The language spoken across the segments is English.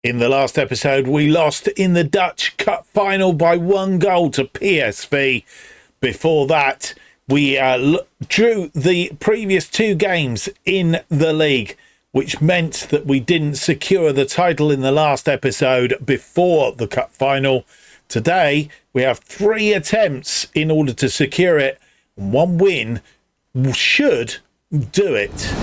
In the last episode, we lost in the Dutch Cup final by 1 goal to PSV. Before that, we drew the previous 2 games in the league, which meant that we didn't secure the title in the last episode before the cup final. Today, we have 3 attempts in order to secure it. 1 win should do it.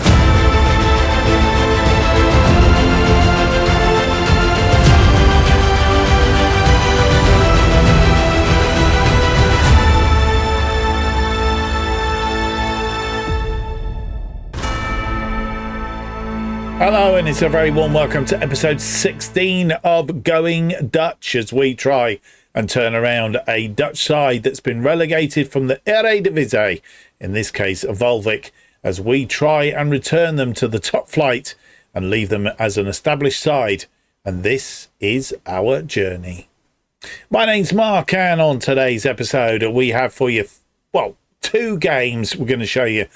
Hello, and it's a very warm welcome to episode 16 of Going Dutch, as we try and turn around a Dutch side that's been relegated from the Eredivisie, in this case Waalwijk, as we try and return them to the top flight and leave them as an established side. And this is our journey. My name's Mark, and on today's episode we have for you, 2 games we're going to show you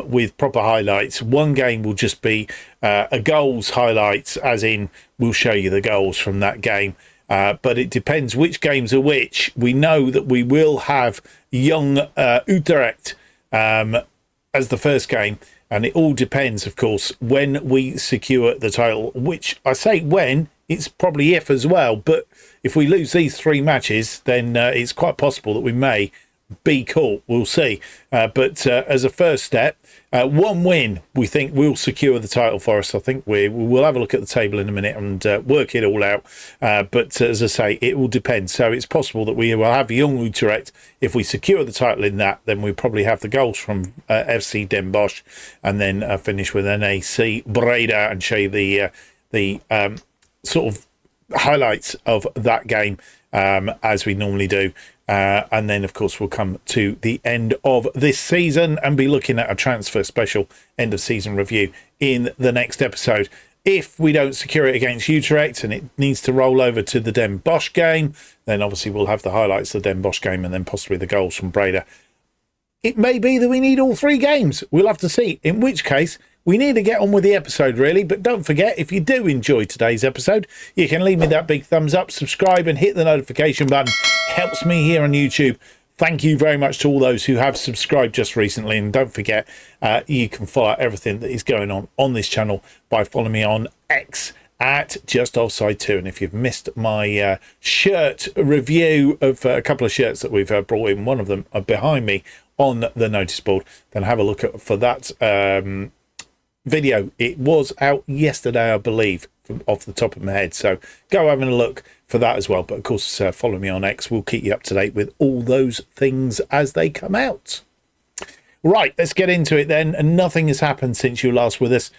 with proper highlights. 1 game will just be a goals highlights, as in we'll show you the goals from that game. But it depends which games are which. We know that we will have Jong Utrecht as the first game. And it all depends, of course, when we secure the title, which I say when, it's probably if as well. But if we lose these 3 matches, then it's quite possible that we may be caught. We'll see. But as a first step, 1 win, we think will secure the title for us. I think we'll have a look at the table in a minute and work it all out. But as I say, it will depend. So it's possible that we will have Jong Utrecht. If we secure the title in that, then we probably have the goals from FC Dordrecht, and then finish with NAC Breda and show you the sort of highlights of that game as we normally do. And then, of course, we'll come to the end of this season and be looking at a transfer special end of season review in the next episode. If we don't secure it against Utrecht and it needs to roll over to the Den Bosch game, then obviously we'll have the highlights of the Den Bosch game and then possibly the goals from Breda. It may be that we need all 3 games. We'll have to see. In which case, we need to get on with the episode, really. But don't forget, if you do enjoy today's episode, you can leave me that big thumbs up, subscribe and hit the notification button. Helps me here on YouTube. Thank you very much to all those who have subscribed just recently. And don't forget, you can follow everything that is going on this channel by following me on X at JustOffsideFM. And if you've missed my shirt review of a couple of shirts that we've brought in, one of them behind me on the notice board, then have a look for that video. It was out yesterday, I believe, off the top of my head, so go having a look for that as well. But of course, follow me on X. We'll keep you up to date with all those things as they come out. Right, let's get into it then. And nothing has happened since you last with us.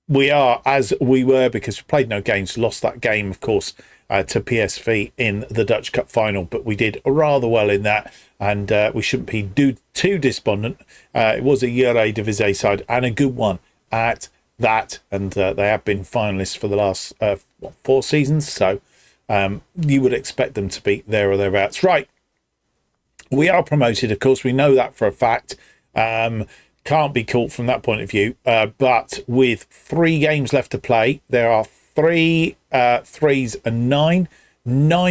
We are as we were because we played no games, lost that game, of course, to PSV in the Dutch Cup final, but we did rather well in that, and we shouldn't be too despondent. It was a Eredivise side, and a good one at that, and they have been finalists for the last 4 seasons, so you would expect them to be there or thereabouts. Right, we are promoted, of course, we know that for a fact. Can't be caught from that point of view, but with 3 games left to play, there are 3 threes and 9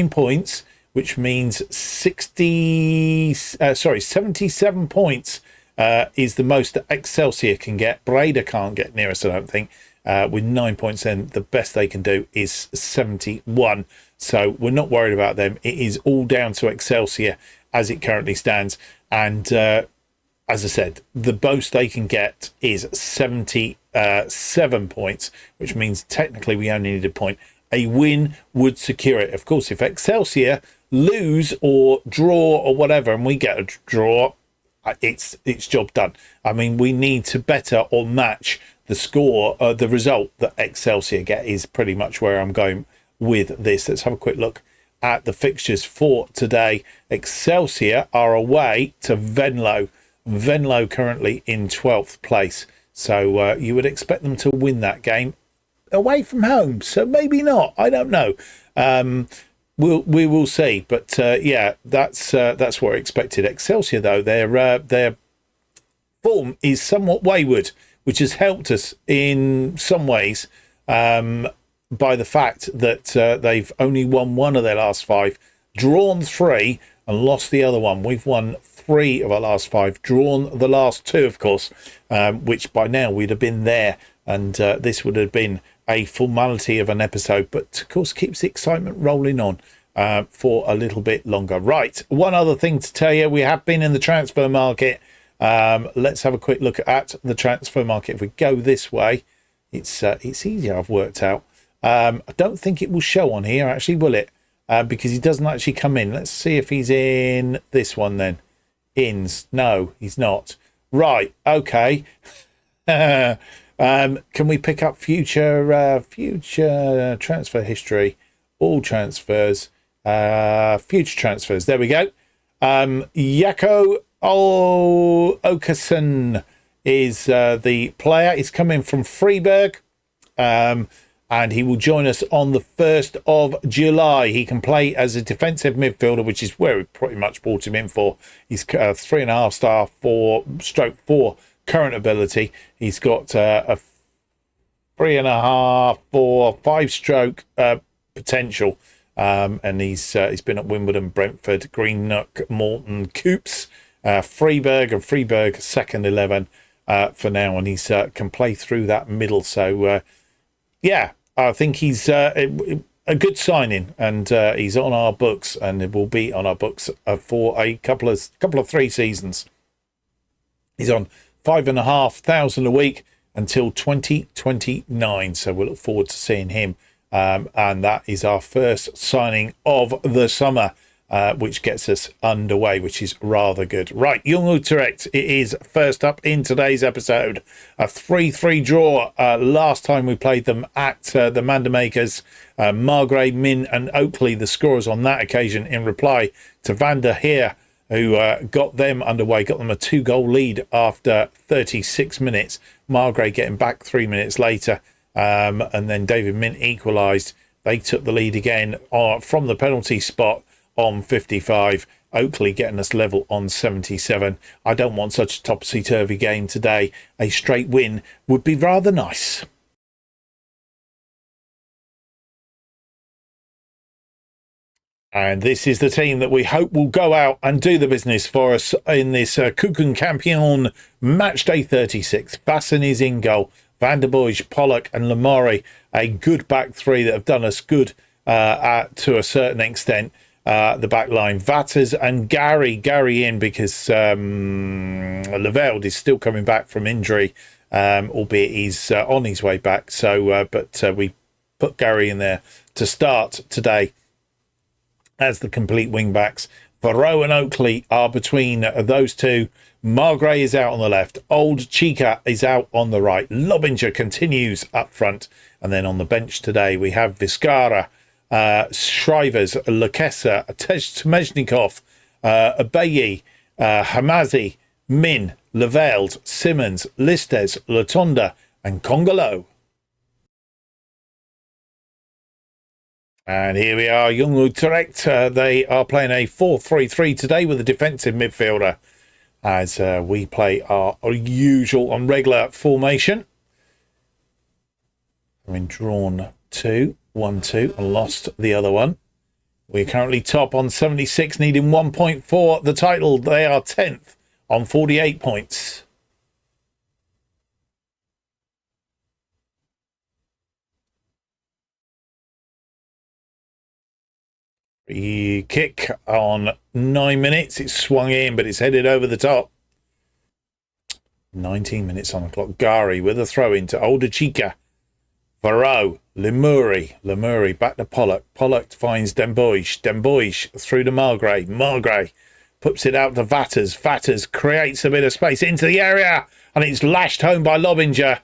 points, which means 77 points is the most that Excelsior can get. Breda can't get near us, I don't think. With 9 points, then the best they can do is 71. So we're not worried about them. It is all down to Excelsior as it currently stands. And as I said, the most they can get is 77 points, which means technically we only need a point. A win would secure it. Of course, if Excelsior lose or draw or whatever, and we get a draw, it's job done. I mean, we need to better or match the score, the result that Excelsior get is pretty much where I'm going with this. Let's have a quick look at the fixtures for today. Excelsior are away to Venlo. Venlo currently in 12th place. So you would expect them to win that game away from home. So maybe not. I don't know. We will see. But yeah, that's what I expected. Excelsior, though, their form is somewhat wayward, which has helped us in some ways. by the fact that they've only won one of their last 5, drawn 3 and lost the other one. We've won 3 of our last 5, drawn the last 2, of course, which by now we'd have been there, and this would have been a formality of an episode, but of course keeps the excitement rolling on for a little bit longer. Right, one other thing to tell you, we have been in the transfer market. Let's have a quick look at the transfer market. If we go this way, it's easier, I've worked out. I don't think it will show on here, actually, will it? Because he doesn't actually come in. Let's see if he's in this one then. Ins. No, he's not. Right, okay. Can we pick up future transfer history? All transfers. Future transfers. There we go. Yako Okason is the player. He's coming from Freiburg. And he will join us on the 1st of July. He can play as a defensive midfielder, which is where we pretty much brought him in for. He's 3.5 star /4 current ability. He's got a 3.5 for 5 stroke potential. And he's been at Wimbledon, Brentford, Greenock, Morton, Coops, Freiburg, and Freiburg second 11 for now. And he's can play through that middle. So, yeah, I think he's a good signing, and he's on our books, and it will be on our books for a couple of 3 seasons. He's on 5,500 a week until 2029, so we'll look forward to seeing him. And that is our first signing of the summer, which gets us underway, which is rather good. Right, Jong Utrecht, it is first up in today's episode. A 3-3 draw last time we played them at the Mandermakers. Margrave, Min and Oakley, the scorers on that occasion, in reply to Van der Heer, who got them underway, got them a 2-goal lead after 36 minutes. Margrave getting back 3 minutes later, and then David Mint equalised. They took the lead again from the penalty spot on 55. Oakley getting us level on 77. I don't want such a topsy-turvy game today. A straight win would be rather nice. And this is the team that we hope will go out and do the business for us in this keuken kampioen match day 36. Basson is in goal. Van der Boij, Pollock and Lamari, a good back 3 that have done us good to a certain extent. The back line, Vatters and Gary in, because Leveld is still coming back from injury, albeit he's on his way back. So, but we put Gary in there to start today as the complete wing backs. Varro and Oakley are between those two. Margrave is out on the left. Old Chica is out on the right. Lobinger continues up front. And then on the bench today, we have Vizcara, Shrivers, Lakessa, Tmezhnikov, Abayi, Hamazi, Min, Leveld, Simmons, Listes, Latonda, and Congolo. And here we are, Jong Utrecht. They are playing a 4-3-3 today with a defensive midfielder, as we play our usual and regular formation. Having drawn 1-2 and lost the other one. We're currently top on 76, needing 1 point for the title. They are 10th on 48 points. Free kick on 9 minutes. It's swung in, but it's headed over the top. 19 minutes on the clock. Gari with a throw into Older Chica. Varro, Lemuri back to Pollock. Pollock finds Demboij through to Margrave. Margrave puts it out to Vatters. Vatters creates a bit of space into the area, and it's lashed home by Lobinger.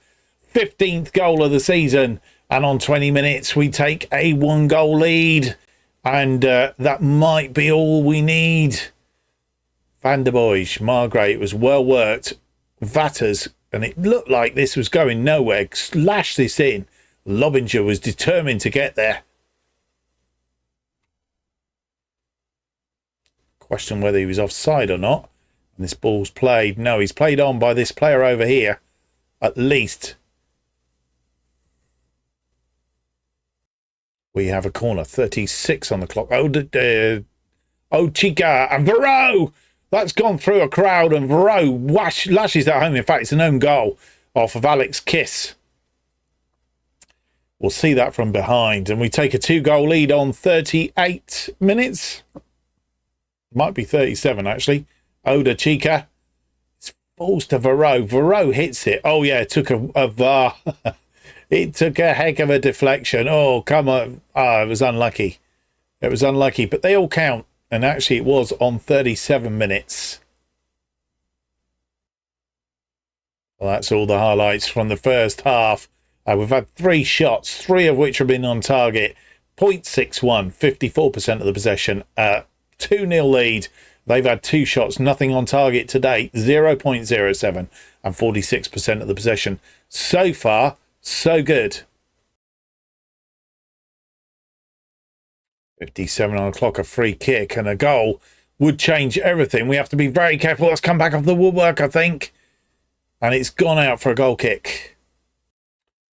15th goal of the season, and on 20 minutes we take a 1-goal lead, and that might be all we need. Van der Boij, Margrave, it was well worked. Vatters, and it looked like this was going nowhere, slashed this in. Lobinger was determined to get there. Question whether he was offside or not. And this ball's played. No, he's played on by this player over here. At least. We have a corner, 36 on the clock. Chica and Varro. That's gone through a crowd and Varro lashes that home. In fact, it's an own goal off of Alex Kiss. We'll see that from behind. And we take a 2-goal lead on 38 minutes. Might be 37, actually. Oda Chica. It falls to Varro. Varro hits it. Oh, yeah, it took a VAR. It took a heck of a deflection. Oh, come on. It was unlucky. It was unlucky, but they all count. And actually, it was on 37 minutes. Well, that's all the highlights from the first half. We've had 3 shots, 3 of which have been on target. 0.61, 54% of the possession. 2-0 lead. They've had 2 shots, nothing on target to date. 0.07 and 46% of the possession. So far, so good. 57 on the clock, a free kick and a goal would change everything. We have to be very careful. Let's come back off the woodwork, I think. And it's gone out for a goal kick.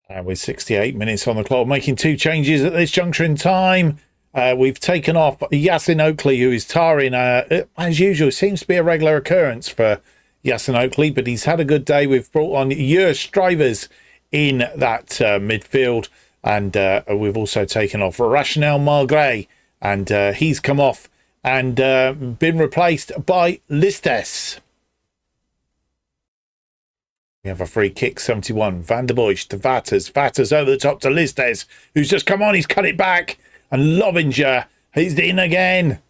And with 68 minutes on the clock, making 2 changes at this juncture in time. We've taken off Yasin Oakley, who is tiring. As usual, seems to be a regular occurrence for Yasin Oakley, but he's had a good day. We've brought on Jurs Strivers in that midfield. And we've also taken off Rationale Malgré. And he's come off and been replaced by Listes. We have a free kick, 71. Van der Bosch to Vatters. Vatters over the top to Listes, who's just come on. He's cut it back. And Lobinger is in again.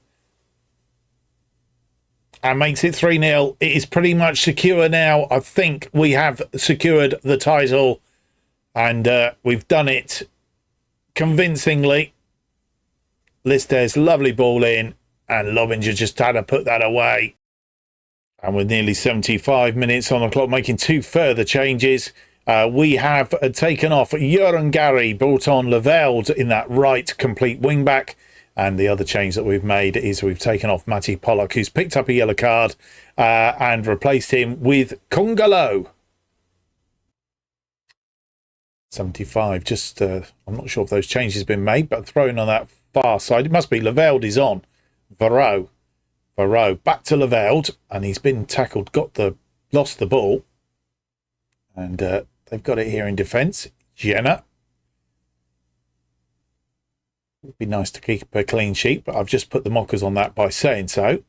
And makes it 3-0. It is pretty much secure now. I think we have secured the title. And we've done it convincingly. Listes, lovely ball in. And Lobinger just had to put that away. And with nearly 75 minutes on the clock, making 2 further changes, we have taken off Jurgen Gary, brought on Leveld in that right complete wing-back. And the other change that we've made is we've taken off Matty Pollock, who's picked up a yellow card, and replaced him with Kongalo. 75, just, I'm not sure if those changes have been made, but throwing on that far side, it must be Leveld is on. Varro back to Leveld, and he's been tackled, lost the ball, and they've got it here in defence. Jenna, it'd be nice to keep a clean sheet, but I've just put the mockers on that by saying so.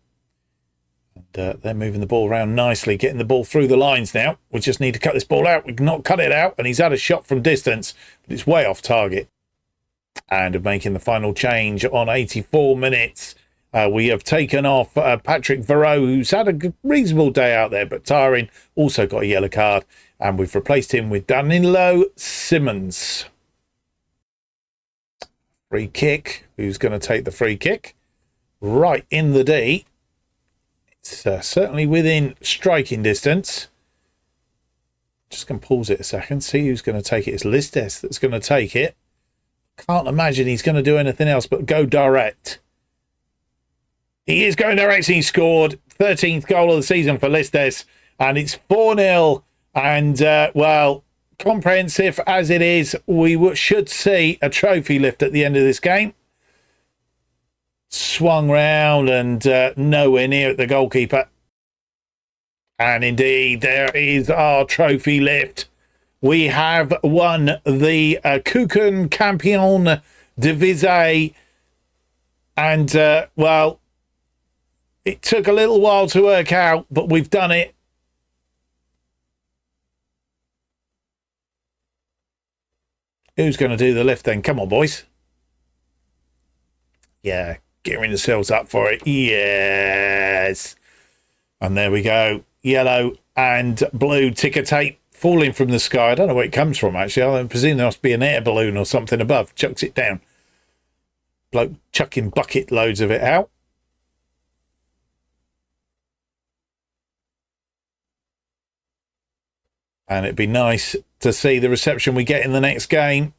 And they're moving the ball around nicely, getting the ball through the lines now. We just need to cut this ball out. We cannot cut it out, and he's had a shot from distance, but it's way off target. And making the final change on 84 minutes. We have taken off Patrick Varro, who's had a reasonable day out there, but tiring, also got a yellow card. And we've replaced him with Danilo Simmons. Free kick. Who's going to take the free kick? Right in the D. It's certainly within striking distance. Just going to pause it a second, see who's going to take it. It's Listes that's going to take it. Can't imagine he's going to do anything else but go direct. He is going direct. He scored 13th goal of the season for Listes, and it's 4-0. And, well, comprehensive as it is, we should see a trophy lift at the end of this game. Swung round and nowhere near at the goalkeeper. And indeed, there is our trophy lift. We have won the Keuken Kampioen Divisie. And, well, it took a little while to work out, but we've done it. Who's going to do the lift then? Come on, boys. Yeah, gearing themselves up for it. Yes. And there we go. Yellow and blue ticker tape falling from the sky. I don't know where it comes from, actually. I presume there must be an air balloon or something above. Chucks it down. Bloke chucking bucket loads of it out. And it'd be nice to see the reception we get in the next game.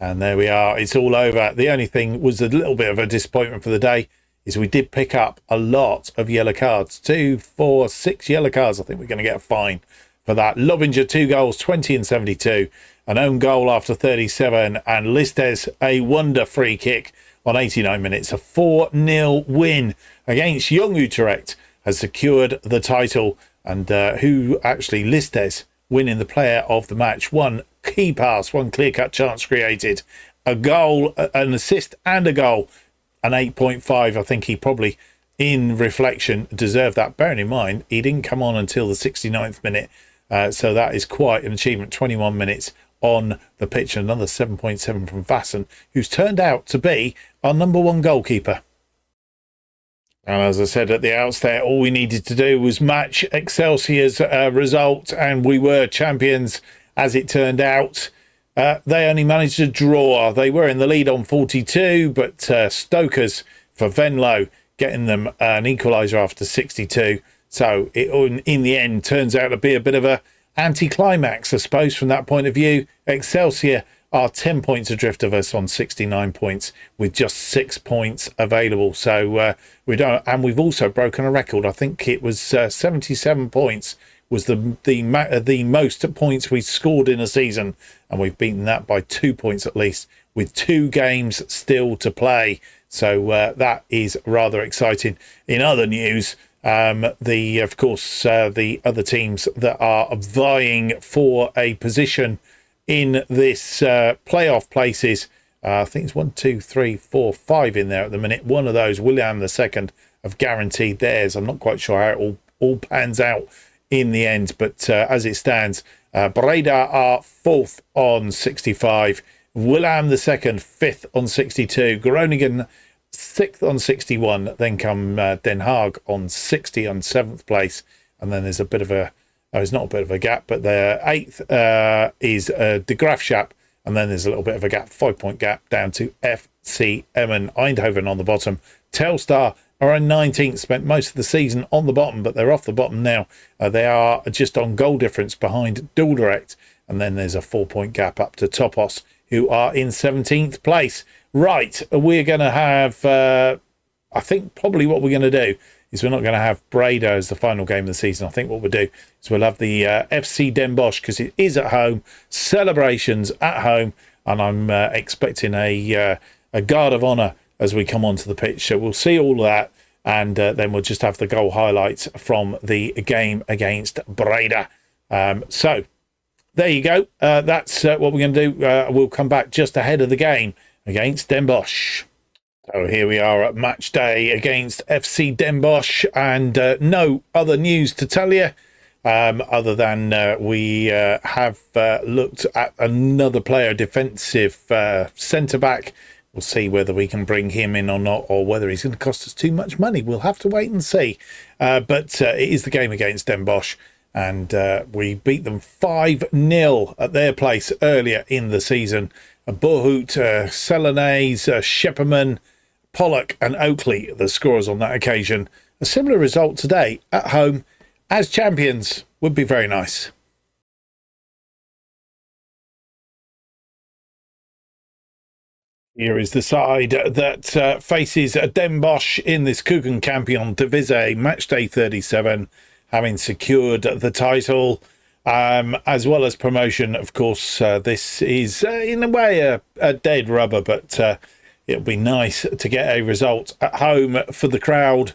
And there we are. It's all over. The only thing was a little bit of a disappointment for the day is we did pick up a lot of yellow cards. 2, 4, 6 yellow cards. I think we're going to get a fine for that. Lobinger, 2 goals, 20 and 72. An own goal after 37. And Listes, a wonder free kick on 89 minutes. A 4-0 win against Jong Utrecht has secured the title. And who actually, Listes, winning the player of the match. One key pass, one clear-cut chance created. A goal, an assist and a goal. An 8.5. I think he probably, in reflection, deserved that. Bearing in mind, he didn't come on until the 69th minute. So that is quite an achievement. 21 minutes on the pitch. Another 7.7 from Vassen, who's turned out to be our number one goalkeeper. And as I said at the outset, all we needed to do was match Excelsior's result, and we were champions as it turned out. They only managed to draw. They were in the lead on 42, but Stokers for Venlo getting them an equaliser after 62. So it, in the end, turns out to be a bit of a anticlimax, I suppose, from that point of view. Excelsior are 10 points adrift of us on 69 points with just 6 points available. So we don't, and we've also broken a record. I think it was 77 points was the most points we scored in a season, and we've beaten that by 2 points at least, with 2 games still to play. So that is rather exciting. In other news, the other teams that are vying for a position in this playoff places, I think it's 1, 2, 3, 4, 5 in there at the minute. One of those, William II, have guaranteed theirs. I'm not quite sure how it all pans out in the end, but as it stands, Breda are 4th on 65, William II 5th on 62, Groningen 6th on 61, then come Den Haag on 60 on 7th place, and then there's a bit of a, it's not a bit of a gap, but the 8th is De Graafschap, and then there's a little bit of a gap, 5-point gap down to FC Emmen. Eindhoven on the bottom. Telstar are in 19th, spent most of the season on the bottom, but they're off the bottom now. They are just on goal difference behind Dordrecht, and then there's a 4-point gap up to Topos, who are in 17th place. Right, we're going to have, I think probably what we're going to do is we're not going to have Breda as the final game of the season. I think what we'll do is we'll have the FC Den Bosch, because it is at home, celebrations at home, and I'm expecting a guard of honour as we come onto the pitch. So we'll see all of that, and then we'll just have the goal highlights from the game against Breda. So there you go. That's what we're going to do. We'll come back just ahead of the game against Den Bosch. So here we are at match day against FC Den Bosch, and no other news to tell you other than we have looked at another player, defensive centre-back. We'll see whether we can bring him in or not, or whether he's going to cost us too much money. We'll have to wait and see. But it is the game against Den Bosch, and we beat them 5-0 at their place earlier in the season. Bohut, Selenais, Shepperman, Pollock and Oakley, the scorers on that occasion. A similar result today at home as champions would be very nice. Here is the side that faces Den Bosch in this Keuken Kampioen Divisie matchday 37, having secured the title as well as promotion. Of course, this is in a way a dead rubber, but it'll be nice to get a result at home for the crowd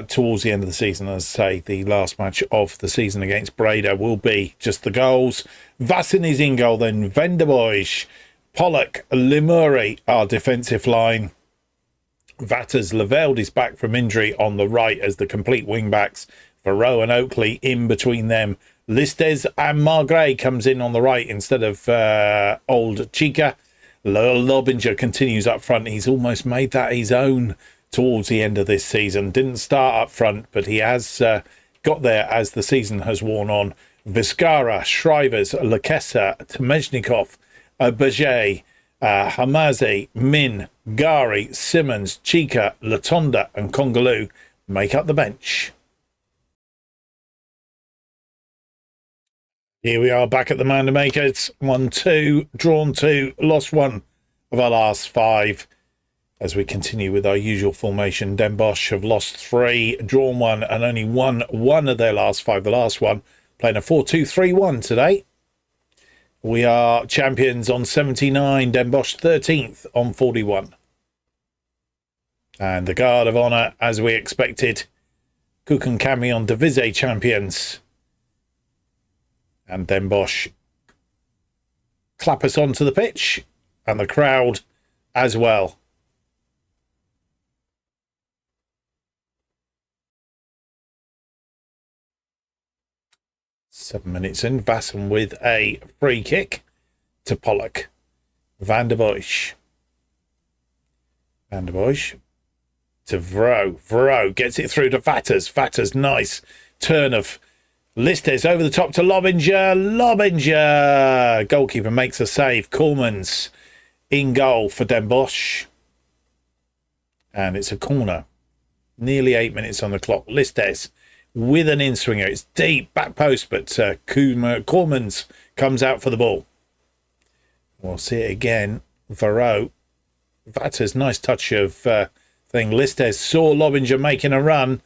towards the end of the season. As I say, the last match of the season against Breda will be just the goals. Vassen is in goal, then Venderboys, Pollock, Limuri, our defensive line. Vatters, Leveld is back from injury on the right as the complete wing-backs. Varro and Oakley in between them. Listes and Margray comes in on the right instead of old Chica. Lobinger continues up front. He's almost made that his own towards the end of this season. Didn't start up front, but he has got there as the season has worn on. Vizcara, Shrivers, Lakessa, Temezhnikov, Berger, Hamazi, Min, Gari, Simmons, Chica, Latonda and Kongaloo make up the bench. Here we are back at the Man to Makers. 1-2, drawn 2, lost 1 of our last 5. As we continue with our usual formation, Den Bosch have lost 3, drawn 1, and only won 1 of their last 5. The last one, Playing a 4-2-3-1 today. We are champions on 79, Den Bosch 13th on 41. And the Guard of Honour, as we expected, Keuken Kami on Divisie champions. And Den Bosch clap us onto the pitch, and the crowd as well. Seven minutes in, Vassen with a free kick to Pollock. Van der Bosch. Van der Bosch to Vro. Vro gets it through to Vatters. Vatters, nice turn of Listes over the top to Lobinger. Lobinger! Goalkeeper makes a save. Cormans in goal for Den Bosch. And it's a corner. Nearly 8 minutes on the clock. Listes with an in-swinger. It's deep, back post, but Cormans comes out for the ball. We'll see it again. Varro. Vatters, nice touch of thing. Listes saw Lobinger making a run,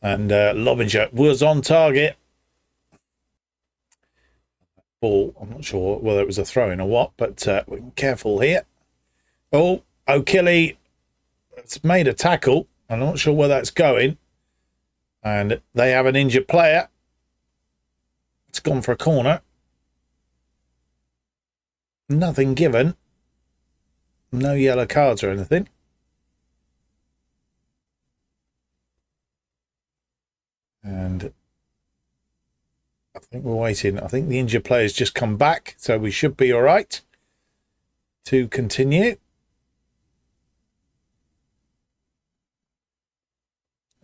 and Lobinger was on target. Ball, I'm not sure whether it was a throw-in or what, but we're careful here. Oh, O'Killy has made a tackle. I'm not sure where that's going. And they have an injured player. It's gone for a corner. Nothing given. No yellow cards or anything. And I think we're waiting. I think the injured player's just come back, so we should be all right to continue.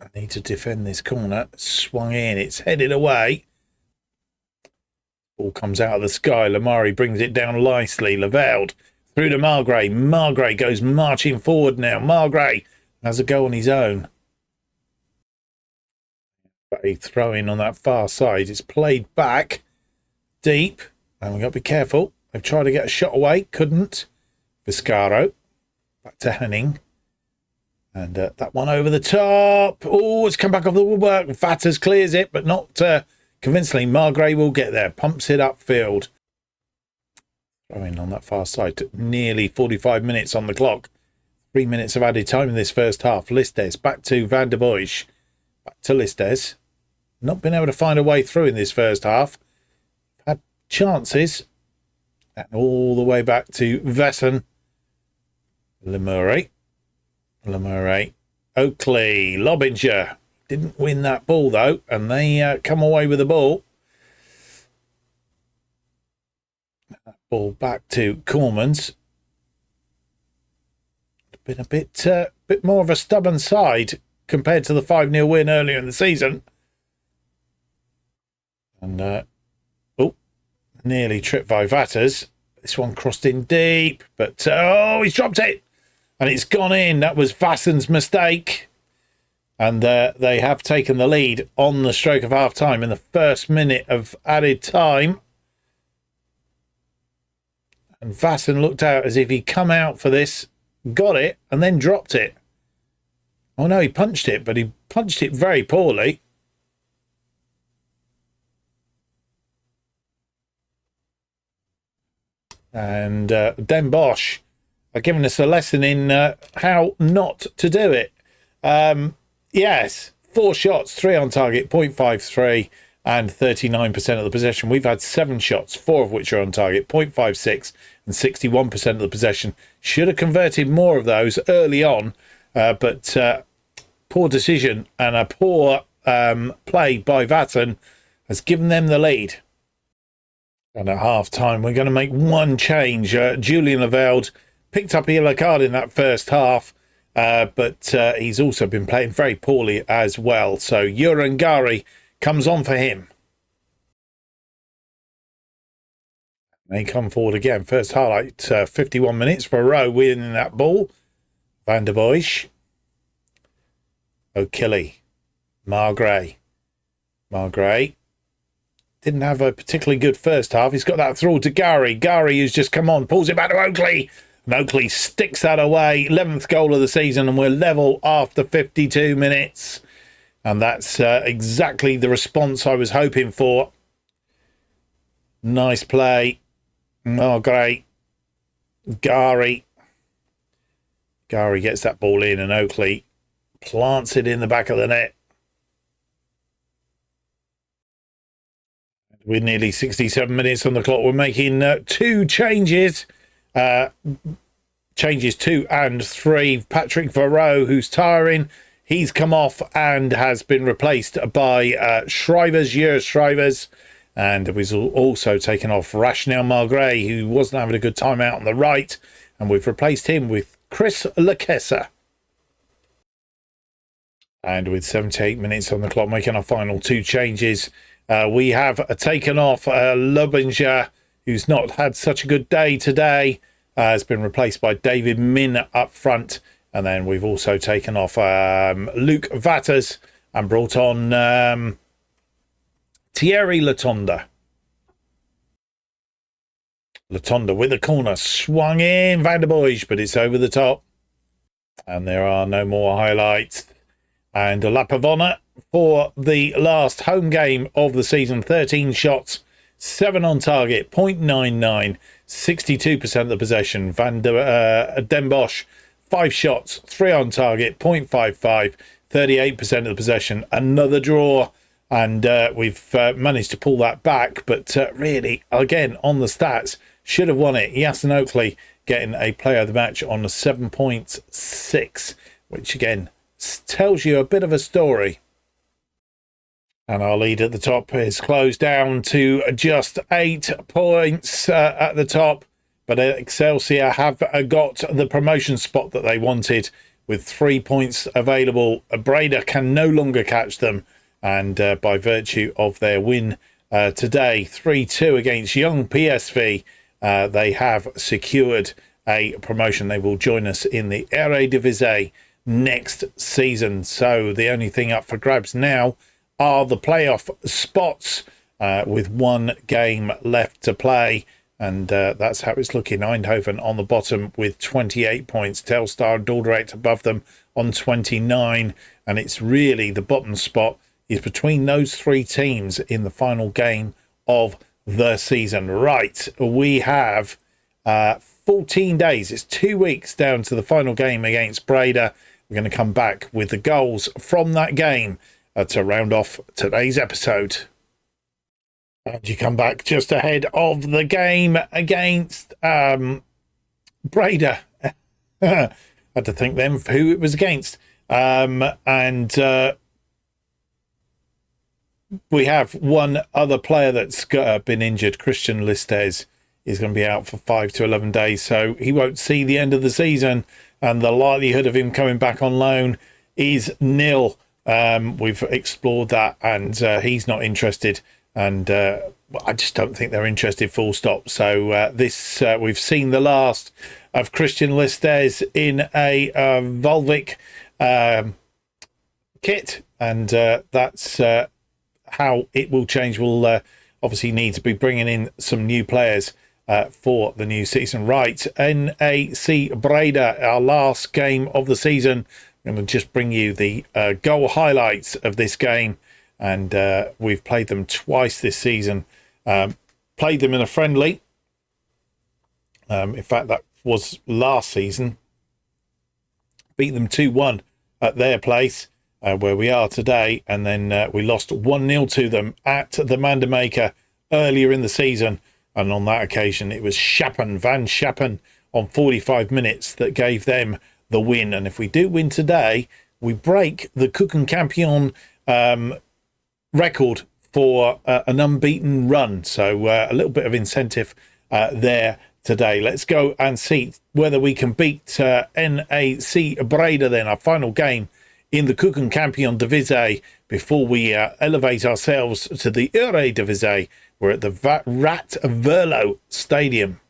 I need to defend this corner. Swung in. It's headed away. Ball comes out of the sky. Lamari brings it down nicely. Lavelde through to Margray. Margray goes marching forward now. Margray has a go on his own. But a throw in on that far side. It's played back deep. And we've got to be careful. They've tried to get a shot away. Couldn't. Viscaro. Back to Henning. And that one over the top. Oh, it's come back off the woodwork. Vatters clears it, but not convincingly. Margray will get there. Pumps it upfield. Throwing on that far side. Nearly 45 minutes on the clock. 3 minutes of added time in this first half. Listes back to Van der Bosch. Back to Listes. Not been able to find a way through in this first half. Had chances. And all the way back to Vassen. Lemurray. Oakley. Lobinger. Didn't win that ball, though. And they come away with the ball. That ball back to Cormans. Been a bit more of a stubborn side compared to the 5-0 win earlier in the season. And, nearly tripped by Vatters. This one crossed in deep. But, he's dropped it. And it's gone in. That was Vassen's mistake. And they have taken the lead on the stroke of half-time in the first minute of added time. And Vassen looked out as if he'd come out for this, got it, and then dropped it. Oh, no, he punched it, but he punched it very poorly. And Den Bosch are giving us a lesson in how not to do it. Yes, 4 shots, 3 on target, 0.53 and 39% of the possession. We've had 7 shots, 4 of which are on target, 0.56 and 61% of the possession. Should have converted more of those early on, but poor decision and a poor play by Vatten has given them the lead. And at half-time, we're going to make one change. Julian Lavelde picked up a yellow card in that first half, but he's also been playing very poorly as well. So Urangari comes on for him. They come forward again. First highlight, 51 minutes for Rowe winning that ball. Van der Bosch. O'Killy. Margray. Didn't have a particularly good first half. He's got that through to Gary. Gary, who's just come on, pulls it back to Oakley. And Oakley sticks that away. 11th goal of the season, and we're level after 52 minutes. And that's exactly the response I was hoping for. Nice play. Oh, great. Gary gets that ball in, and Oakley plants it in the back of the net. With nearly 67 minutes on the clock, we're making two changes. Changes 2 and 3. Patrick Varro, who's tiring, he's come off and has been replaced by Shriver's. And we've also taken off Rashnel Margray, who wasn't having a good time out on the right. And we've replaced him with Chris Lakessa. And with 78 minutes on the clock, making our final two changes, we have taken off Lobinger, who's not had such a good day today. Has been replaced by David Min up front. And then we've also taken off Luke Vatters and brought on Thierry Latonda. Latonda with a corner, swung in Van der Boij, but it's over the top. And there are no more highlights. And a lap of honour for the last home game of the season. 13 shots, 7 on target, 0.99, 62% of the possession. Den Bosch, 5 shots, 3 on target, 0.55, 38% of the possession. Another draw, and we've managed to pull that back. But really, again, on the stats, should have won it. Yasin Oakley getting a player of the match on a 7.6, which again tells you a bit of a story. And our lead at the top is closed down to just 8 points at the top. But Excelsior have got the promotion spot that they wanted with 3 points available. Breda can no longer catch them. And by virtue of their win today, 3-2 against Young PSV, they have secured a promotion. They will join us in the Eredivise next season. So the only thing up for grabs now are the playoff spots with one game left to play. And that's how it's looking. Eindhoven on the bottom with 28 points. Telstar and Dordrecht above them on 29. And it's really the bottom spot is between those three teams in the final game of the season. Right, we have 14 days. It's 2 weeks down to the final game against Breda. We're going to come back with the goals from that game to round off today's episode. And you come back just ahead of the game against Breda. Had to think then who it was against. We have one other player that's been injured. Christian Listes is going to be out for 5 to 11 days, so he won't see the end of the season, and the likelihood of him coming back on loan is nil. We've explored that, and he's not interested, and I just don't think they're interested, full stop. So we've seen the last of Christian Listes in a Waalwijk kit, and that's how it will change. We'll obviously need to be bringing in some new players for the new season. Right, NAC Breda, our last game of the season. I'm going to just bring you the goal highlights of this game. And we've played them twice this season. Played them in a friendly. In fact, that was last season. Beat them 2-1 at their place. Where we are today, and then we lost 1-0 to them at the Mandermaker earlier in the season, and on that occasion it was Van Schappen on 45 minutes that gave them the win. And if we do win today, we break the Keuken kampioen record for an unbeaten run, so a little bit of incentive there today. Let's go and see whether we can beat NAC Breda then, our final game in the Keuken kampioen Divisie, before we elevate ourselves to the Eredivise. We're at the Rat Verlo Stadium.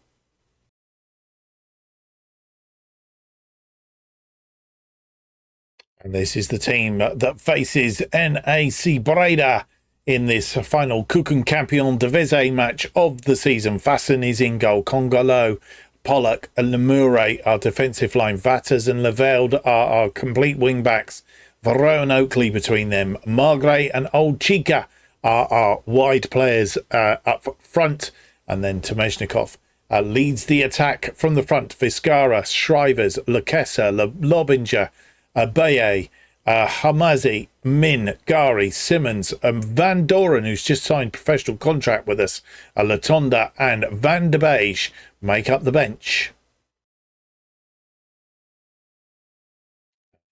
And this is the team that faces NAC Breda in this final Keuken kampioen Divisie match of the season. Fassen is in goal. Congolo, Pollock and Lemure, our defensive line. Vatters and Levelde are our complete wing backs. Varro and Oakley between them. Margray and Old Chica are our wide players up front. And then Tomezhnikov leads the attack from the front. Vizcara, Shrivers, Lakessa, Lobinger, Baye, Hamazi, Min, Gari, Simmons, and Van Doren, who's just signed professional contract with us, Latonda and Van de Beige make up the bench.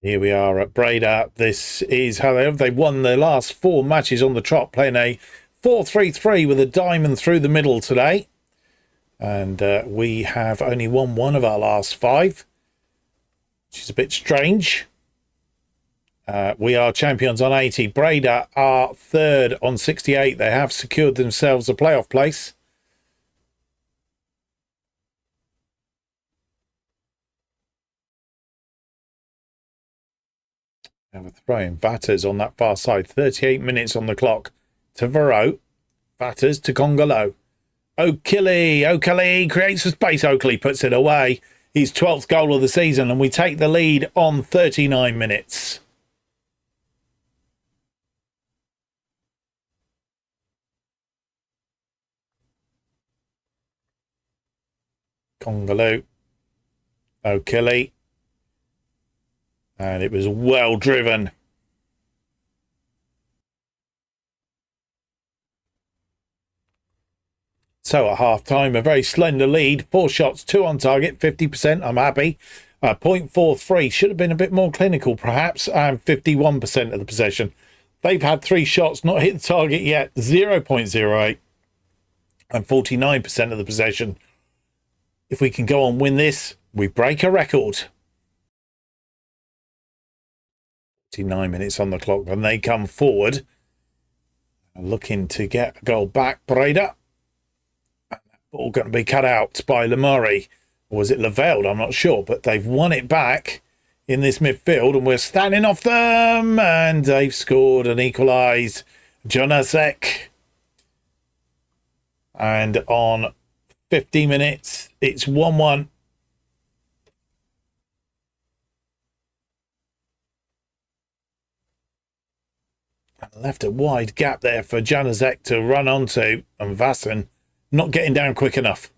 Here we are at Breda. This is how they've won their last 4 matches on the trot, playing a 4-3-3 with a diamond through the middle today. And we have only won 1 of our last 5, which is a bit strange. We are champions on 80. Breda are 3rd on 68. They have secured themselves a playoff place. Have a throw in. Vatters on that far side. 38 minutes on the clock to Varro. Vatters to Congolo. Oakley creates a space. Oakley puts it away. His 12th goal of the season, and we take the lead on 39 minutes. Congolo. Oakley. And it was well driven. So at half-time, a very slender lead. 4 shots, 2 on target, 50%. I'm happy. 0.43. Should have been a bit more clinical, perhaps. And 51% of the possession. They've had 3 shots, not hit the target yet. 0.08. And 49% of the possession. If we can go on win this, we break a record. 49 minutes on the clock, and they come forward. Looking to get a goal back, Breda. Ball going to be cut out by Lamari. Or was it Lavelde? I'm not sure. But they've won it back in this midfield. And we're standing off them. And they've scored and equalised. Jonasek. And on 50 minutes, it's 1-1. And left a wide gap there for Janazek to run onto. And Vasson not getting down quick enough.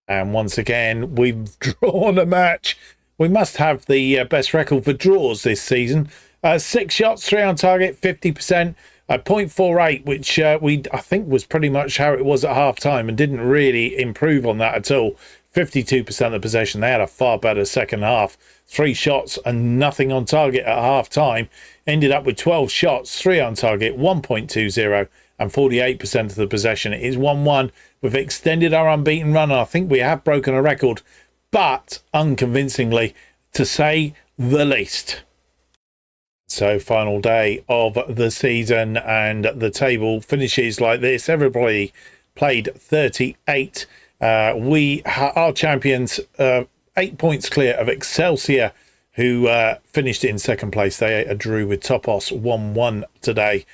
And once again, we've drawn a match. We must have the best record for draws this season. 6 shots, 3 on target, 50%. 0.48, which I think was pretty much how it was at half-time and didn't really improve on that at all. 52% of possession. They had a far better second half. 3 shots and nothing on target at half-time. Ended up with 12 shots, 3 on target, 1.20. And 48% of the possession. It is 1-1. We've extended our unbeaten run. I think we have broken a record, but unconvincingly, to say the least. So, final day of the season, and the table finishes like this. Everybody played 38. We are champions, 8 points clear of Excelsior, who finished in second place. They drew with Topos 1-1 today.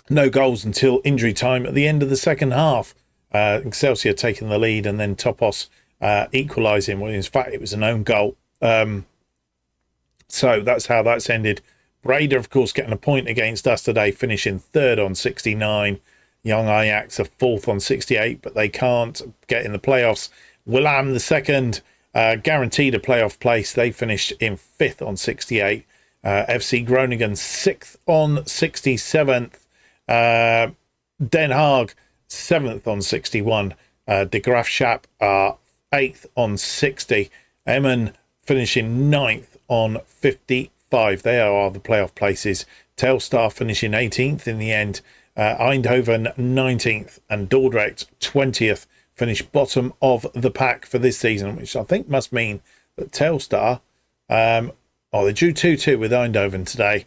No goals until injury time at the end of the second half. Excelsior taking the lead and then Topos equalising. Well, in fact, it was an own goal. So that's how that's ended. Breda, of course, getting a point against us today, finishing 3rd on 69. Young Ajax are 4th on 68, but they can't get in the playoffs. Willem, the 2nd, guaranteed a playoff place. They finished in 5th on 68. FC Groningen, 6th on 67th. Den Haag 7th on 61. De Graafschap are 8th on 60. Emmen finishing 9th on 55. They are the playoff places. Telstar finishing 18th in the end. Eindhoven 19th and Dordrecht 20th finish bottom of the pack for this season, which I think must mean that Telstar they drew 2-2 with Eindhoven today,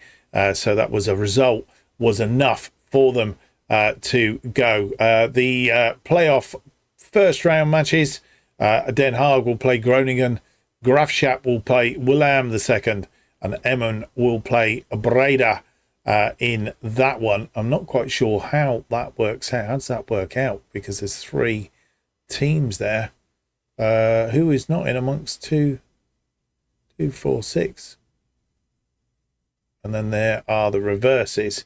so that was a result was enough for them to go. The playoff first round matches, Den Haag will play Groningen, Graafschap will play Willem II, and Emmen will play Breda in that one. I'm not quite sure how that works out. How does that work out? Because there's 3 teams there. Who is not in amongst 2, 4, 6? And then there are the reverses.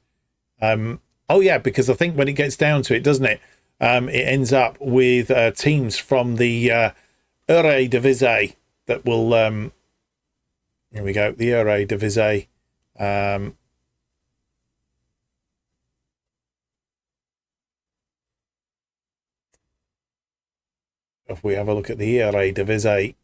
Oh, yeah, because I think when it gets down to it, doesn't it? It ends up with teams from the Eredivise that will... here we go, the Eredivise. If we have a look at the Eredivise,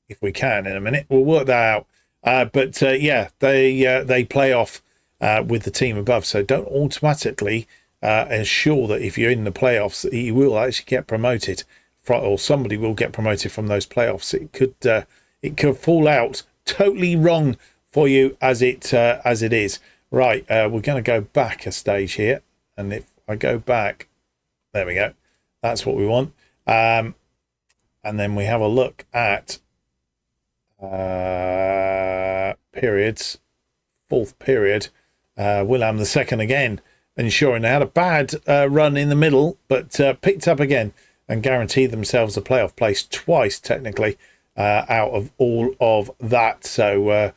if we can in a minute, we'll work that out. But yeah, they play off with the team above, so don't automatically ensure that if you're in the playoffs, you will actually get promoted, or somebody will get promoted from those playoffs. It could fall out totally wrong for you as it is. Right, we're going to go back a stage here, and if I go back, there we go. That's what we want. And then we have a look at periods. Fourth period, Wilhelm II again, ensuring they had a bad run in the middle, but picked up again and guaranteed themselves a playoff place twice, technically, out of all of that. So,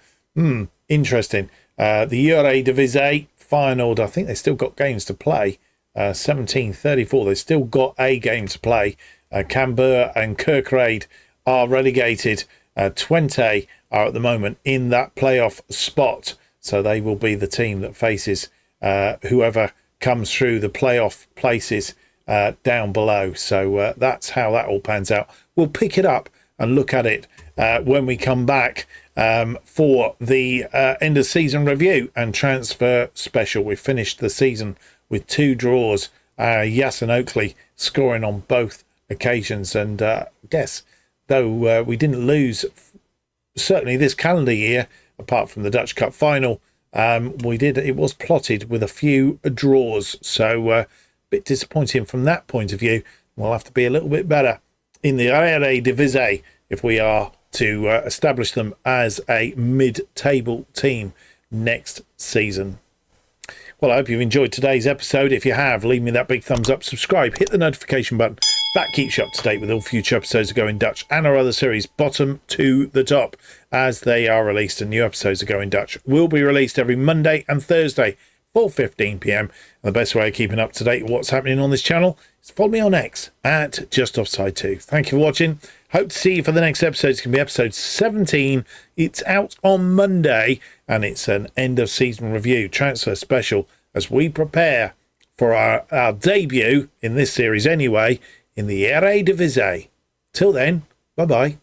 interesting. The Eredivise final, I think they still got games to play. 17-34, they've still got a game to play. Cambuur and Kerkrade are relegated. Twente are at the moment in that playoff spot, so they will be the team that faces whoever comes through the playoff places down below. So that's how that all pans out. We'll pick it up and look at it when we come back for the end of season review and transfer special. We finished the season with 2 draws. Yass and Oakley scoring on both occasions, and I guess though we didn't lose certainly this calendar year, apart from the Dutch Cup final, it was plotted with a few draws, so a bit disappointing from that point of view. We'll have to be a little bit better in the Eredivise if we are to establish them as a mid-table team next season. Well, I hope you've enjoyed today's episode. If you have, leave me that big thumbs up, subscribe, hit the notification button. That keeps you up to date with all future episodes of Going Dutch and our other series, bottom to the top, as they are released. And new episodes of Going Dutch will be released every Monday and Thursday, 4:15 p.m. And the best way of keeping up to date with what's happening on this channel is follow me on X at JustOffside2. Thank you for watching. Hope to see you for the next episode. It's going to be episode 17. It's out on Monday, and it's an end of season review transfer special as we prepare for our debut in this series anyway in the Eredivise. Till then, bye bye.